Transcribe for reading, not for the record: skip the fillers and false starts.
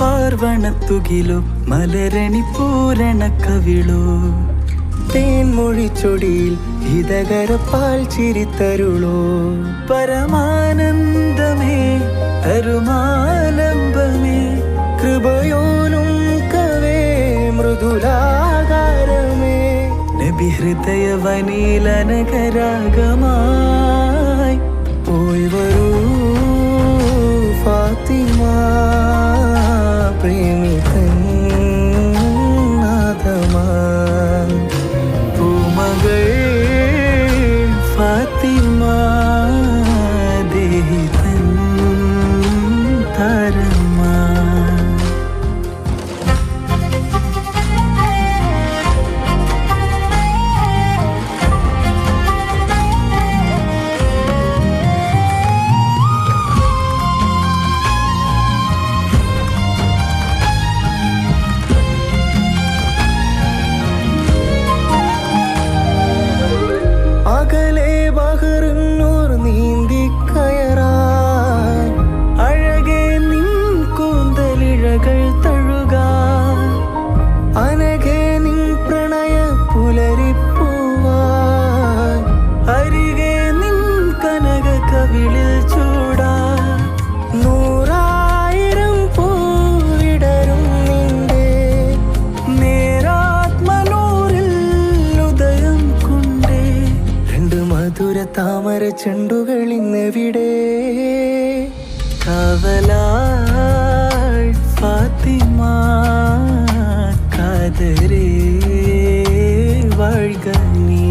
പാർവണത്തുകിലോ മലരണി പൂരണ കവിളോ തേൻമൊഴിച്ചൊടിയിൽ ഹിതകരപ്പാൽ ചിരിത്തരുളോ പരമാനന്ദമേ അരുമാലംബമേ കൃപയോലും കവേ മൃദുലാകാരമേ നബി ഹൃദയ വനീലനകരാഗമായി പോയി വരൂ ഫാത്തിമ പ്രേമിതൻ നാദമാ പൂമകൾ ഫാത്തിമ ദേഹിതൻ താരമാ അകലെ ബഹറിനൂർ നീന്തി കയറാൻ അഴകെ നിൻ കൂന്തലിഴകൾ തഴുകാൻ അനഘെ നിൻ പ്രണയ പുലരിപ്പൂവാൻ അരികെ നിൻ കനക കവിളിൽ ചൂടാൻ നൂറായിരം പൂവിടരും നിന്റെ നേരാത്മനൂറിൽ ഉദയം കൊണ്ടേ രണ്ട് മധുര താമര ചെണ്ടുകൾ ഇന്നെവിടെ കാവലാൾ ഫാത്തിമ കാതരേ വാഴ്ക നീ